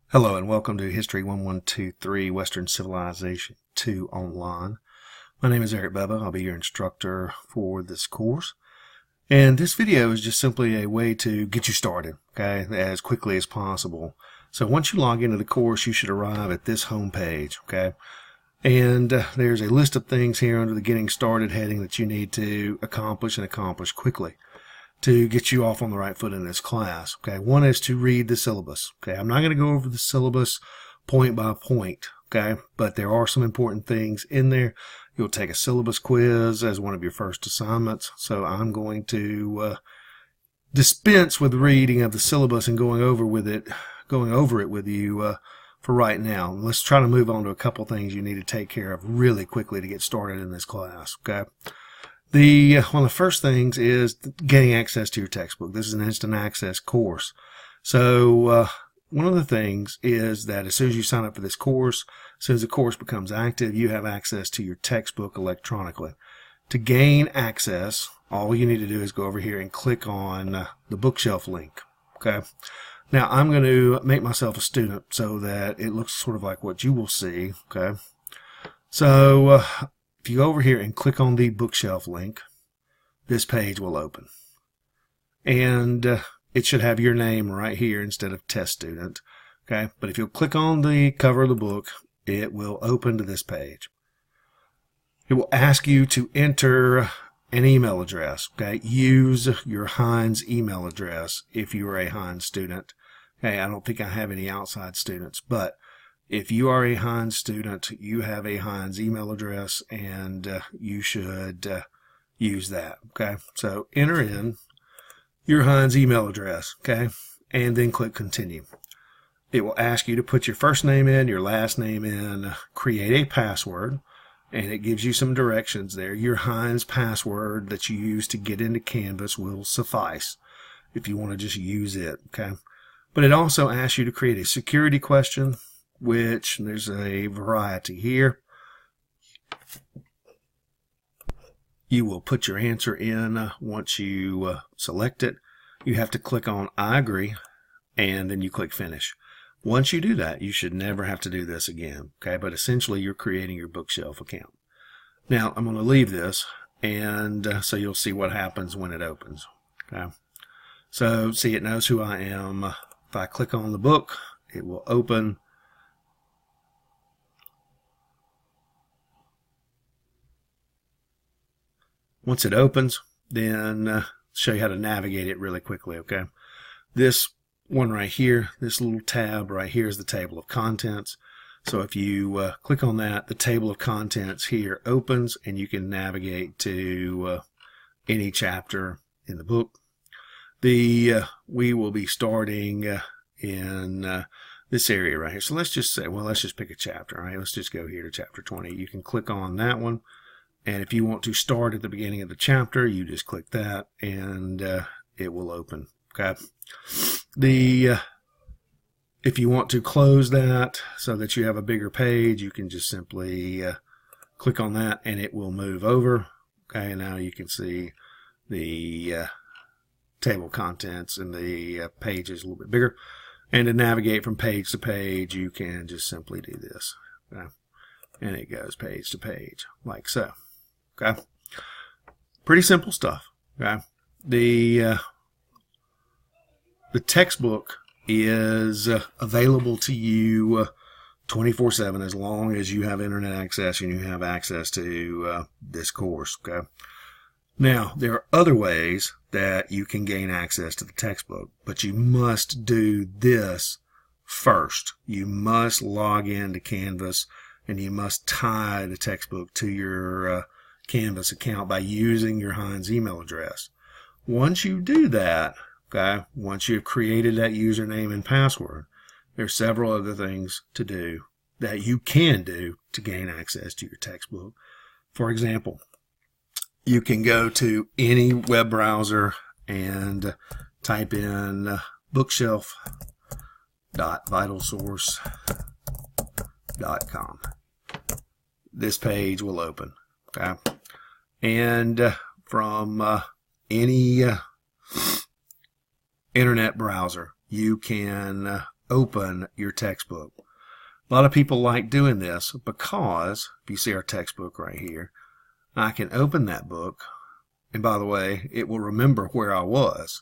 Hello and welcome to History 1123 Western Civilization 2 Online. My name is Eric Bubba. I'll be your instructor for this course. And this video is just simply a way to get you started, okay, as quickly as possible. So once you log into the course, you should arrive at this home page, okay? And there's a list of things here under the Getting Started heading that you need to accomplish and accomplish quickly to get you off on the right foot in this class. Okay, one is to read the syllabus. Okay, I'm not going to go over the syllabus point by point, okay, but there are some important things in there. You'll take a syllabus quiz as one of your first assignments, so I'm going to dispense with reading of the syllabus and going over it with you for right now. Let's try to move on to a couple things you need to take care of really quickly to get started in this class. Okay. One of the first things is getting access to your textbook. This is an instant access course. So one of the things is that as soon as you sign up for this course, as soon as the course becomes active, you have access to your textbook electronically. To gain access, all you need to do is go over here and click on the bookshelf link. Okay. Now I'm going to make myself a student so that it looks sort of like what you will see. Okay. So if you go over here and click on the bookshelf link, this page will open. And it should have your name right here instead of test student. Okay, but if you'll click on the cover of the book, it will open to this page. It will ask you to enter an email address. Okay, use your Heinz email address if you are a Heinz student. Okay, I don't think I have any outside students, but if you are a Heinz student, you have a Heinz email address, and you should use that. Okay, so enter in your Heinz email address, okay, and then click continue. It will ask you to put your first name in, your last name in, create a password, and it gives you some directions there. Your Heinz password that you use to get into Canvas will suffice if you want to just use it, okay. But it also asks you to create a security question, which there's a variety here. You will put your answer in once you select it. You have to click on I agree, and then you click finish. Once you do that, you should never have to do this again. Okay, but essentially you're creating your bookshelf account. Now I'm going to leave this, and so you'll see what happens when it opens. Okay, so see, it knows who I am. If I click on the book, it will open. Once it opens, then show you how to navigate it really quickly, okay? This one right here, this little tab right here is the table of contents. So if you click on that, the table of contents here opens, and you can navigate to any chapter in the book. We will be starting in this area right here. So let's just say, well, let's just pick a chapter, all right? Let's just go here to chapter 20. You can click on that one. And if you want to start at the beginning of the chapter, you just click that, and it will open. Okay. If you want to close that so that you have a bigger page, you can just simply click on that, and it will move over. Okay. And now you can see the table of contents, and the page is a little bit bigger. And to navigate from page to page, you can just simply do this. Okay. And it goes page to page like so. Okay, pretty simple stuff. Okay, the textbook is available to you 24/7 as long as you have internet access and you have access to this course. Okay. Now there are other ways that you can gain access to the textbook, but you must do this first. You must log into Canvas, and you must tie the textbook to your Canvas account by using your Heinz email address. Once you do that, okay, once you've created that username and password, there's several other things to do that you can do to gain access to your textbook. For example, you can go to any web browser and type in bookshelf.vitalsource.com. This page will open. Okay. And from any internet browser, you can open your textbook. A lot of people like doing this because, if you see our textbook right here, I can open that book, and by the way, it will remember where I was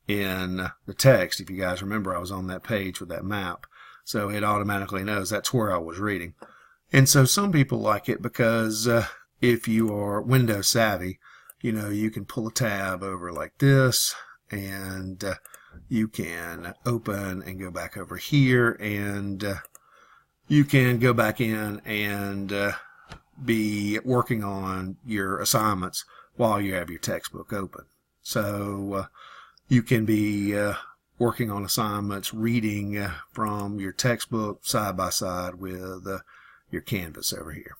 in the text. If you guys remember, I was on that page with that map, so it automatically knows that's where I was reading. And so some people like it because if you are Windows savvy, you can pull a tab over like this, and you can open and go back over here, and you can go back in and be working on your assignments while you have your textbook open. So you can be working on assignments, reading from your textbook side by side with your Canvas over here.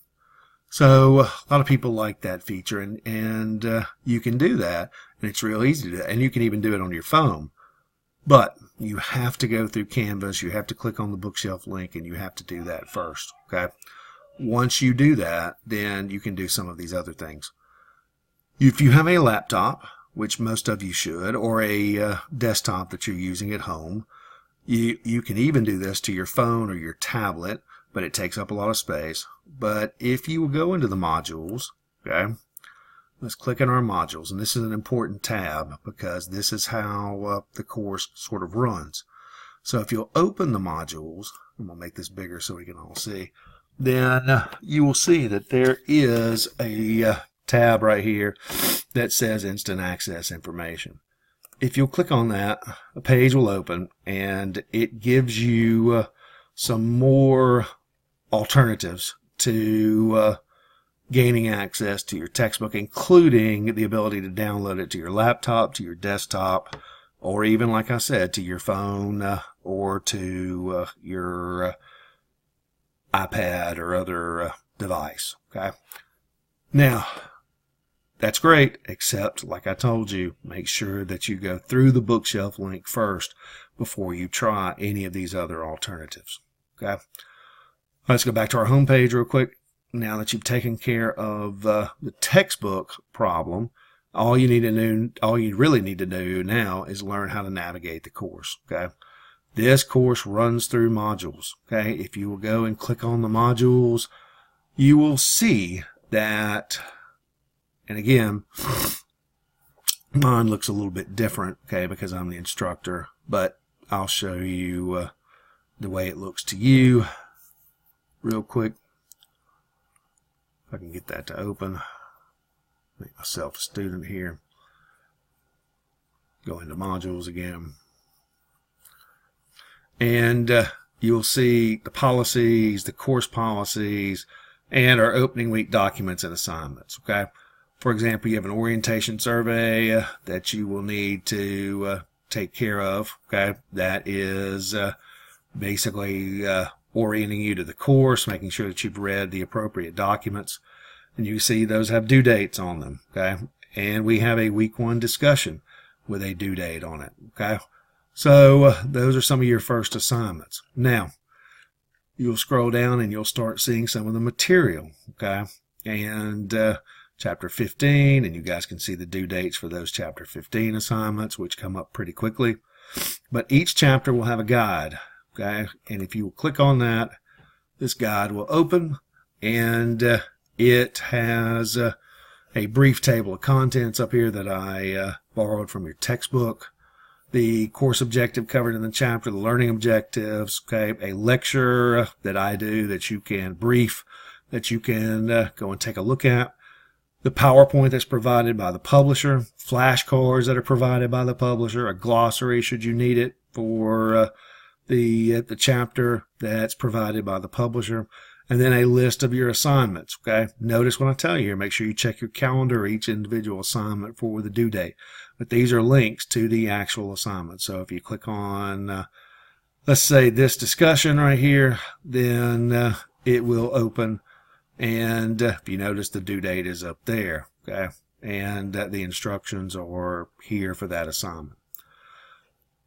So a lot of people like that feature, and you can do that, and it's real easy to do that, and you can even do it on your phone. But you have to go through Canvas, you have to click on the bookshelf link, and you have to do that first, okay? Once you do that, then you can do some of these other things. If you have a laptop, which most of you should, or a desktop that you're using at home, you can even do this to your phone or your tablet, but it takes up a lot of space. But if you will go into the modules, okay, let's click on our modules, and this is an important tab because this is how the course sort of runs. So if you'll open the modules, I'm going to make this bigger so we can all see, then you will see that there is a tab right here that says Instant Access Information. If you'll click on that, a page will open, and it gives you some more alternatives to gaining access to your textbook, including the ability to download it to your laptop, to your desktop, or even, like I said, to your phone or to your iPad or other device. Okay. Now, that's great, except, like I told you, make sure that you go through the bookshelf link first before you try any of these other alternatives. Okay. Let's go back to our home page real quick. Now that you've taken care of the textbook problem, all you really need to do now is learn how to navigate the course. Okay, this course runs through modules. Okay, if you will go and click on the modules, you will see that, and again, mine looks a little bit different. Okay, because I'm the instructor, but I'll show you the way it looks to you real quick. If I can get that to open, make myself a student here, go into modules again, and you'll see the policies, the course policies, and our opening week documents and assignments. Okay, for example, you have an orientation survey that you will need to take care of. Okay, that is basically orienting you to the course, making sure that you've read the appropriate documents, and you see those have due dates on them. Okay, and we have a week 1 discussion with a due date on it. Okay, so those are some of your first assignments. Now you'll scroll down and you'll start seeing some of the material. Okay, and chapter 15, and you guys can see the due dates for those chapter 15 assignments, which come up pretty quickly. But each chapter will have a guide. Okay, and if you will click on that, this guide will open, and it has a brief table of contents up here that I borrowed from your textbook, the course objective covered in the chapter, the learning objectives, okay, a lecture that I do that you can brief, that you can go and take a look at, the PowerPoint that's provided by the publisher, flashcards that are provided by the publisher, a glossary should you need it for the chapter that's provided by the publisher, and then a list of your assignments. Okay, notice when I tell you here, make sure you check your calendar, each individual assignment for the due date. But these are links to the actual assignment. So if you click on, let's say, this discussion right here, then it will open, and if you notice, the due date is up there. Okay, and the instructions are here for that assignment.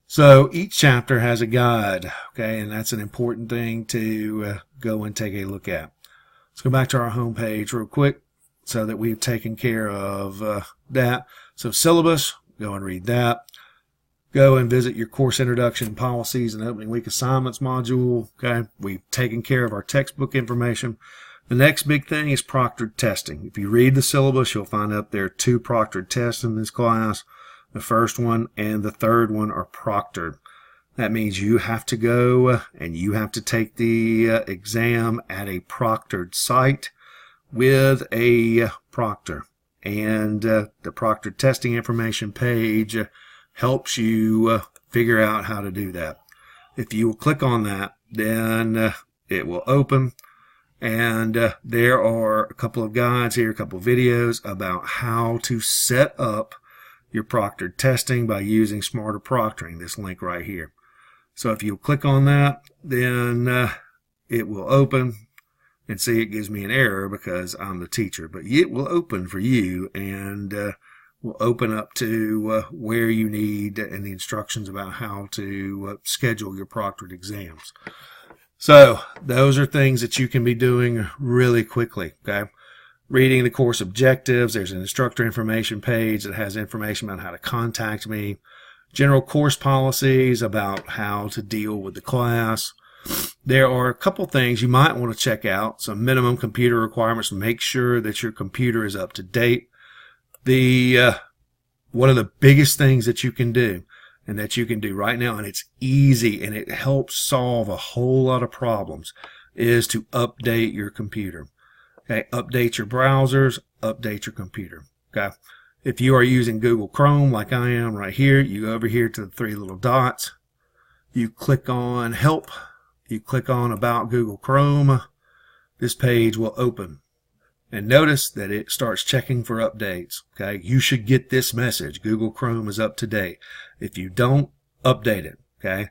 So each chapter has a guide, okay, and that's an important thing to go and take a look at. Let's go back to our home page real quick so that we've taken care of that. So syllabus, go and read that. go and visit your course introduction policies and opening week assignments module. Okay, we've taken care of our textbook information. The next big thing is proctored testing. If you read the syllabus, you'll find out there are 2 proctored tests in this class. The first one and the third one are proctored. That means you have to go and you have to take the exam at a proctored site with a proctor. And the proctored testing information page helps you figure out how to do that. If you will click on that, then it will open. And there are a couple of guides here, a couple of videos about how to set up your proctored testing by using Smarter Proctoring, this link right here. So if you click on that, then it will open, and see it gives me an error because I'm the teacher, but it will open for you and will open up to where you need and the instructions about how to schedule your proctored exams. So those are things that you can be doing really quickly. Okay, reading the course objectives. There's an instructor information page that has information about how to contact me. General course policies about how to deal with the class. There are a couple things you might want to check out. Some minimum computer requirements to make sure that your computer is up to date. One of the biggest things that you can do, and that you can do right now, and it's easy and it helps solve a whole lot of problems, is to update your computer. Okay, update your browsers, update your computer. Okay, if you are using Google Chrome like I am right here, you go over here to the 3 little dots, you click on Help, you click on About Google Chrome, this page will open. And notice that it starts checking for updates. Okay, you should get this message. Google Chrome is up to date. If you don't, update it. Okay,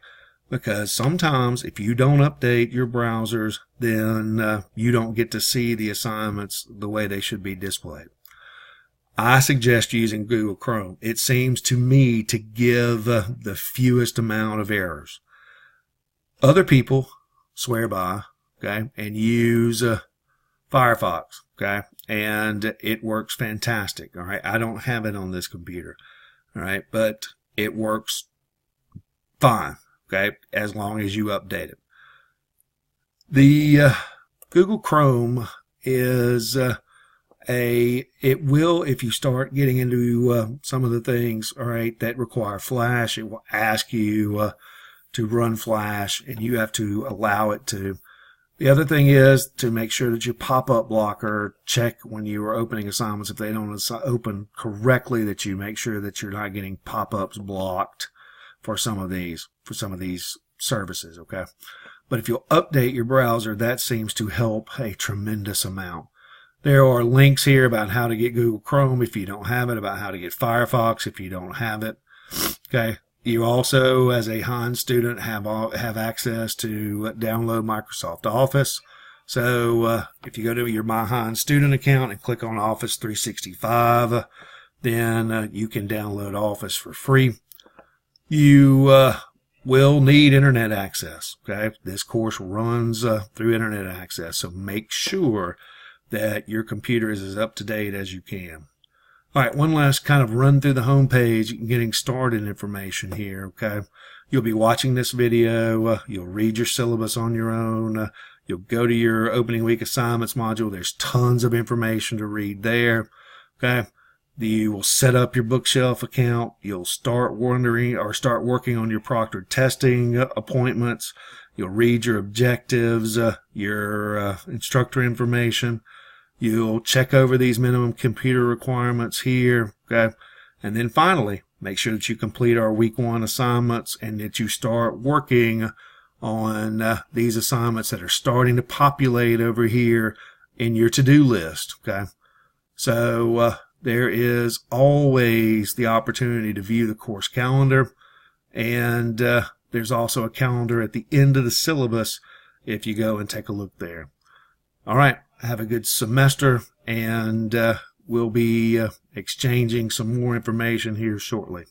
because sometimes if you don't update your browsers, then you don't get to see the assignments the way they should be displayed. I suggest using Google Chrome. It seems to me to give the fewest amount of errors. Other people swear by, okay, and use Firefox, okay, and it works fantastic. All right, I don't have it on this computer, all right, but it works fine, okay, as long as you update it. The Google Chrome is it will, if you start getting into some of the things, all right, that require Flash, it will ask you to run Flash, and you have to allow it to. The other thing is to make sure that your pop-up blocker, check when you are opening assignments, if they don't open correctly, that you make sure that you're not getting pop-ups blocked for some of these services, okay? But if you'll update your browser, that seems to help a tremendous amount. There are links here about how to get Google Chrome if you don't have it, about how to get Firefox if you don't have it, okay? You also, as a Hines student, have access to download Microsoft Office. So if you go to your My Hines student account and click on Office 365, then you can download Office for free. You will need internet access. Okay, this course runs through internet access, so make sure that your computer is as up to date as you can. All right, one last kind of run through the home page, getting started information here, okay? You'll be watching this video. You'll read your syllabus on your own. You'll go to your opening week assignments module. There's tons of information to read there, okay? You will set up your bookshelf account. You'll start working on your proctored testing appointments. You'll read your objectives, your instructor information. You'll check over these minimum computer requirements here, okay? And then finally, make sure that you complete our week 1 assignments and that you start working on these assignments that are starting to populate over here in your to-do list, okay? So there is always the opportunity to view the course calendar, and there's also a calendar at the end of the syllabus if you go and take a look there. All right. Have a good semester, and we'll be exchanging some more information here shortly.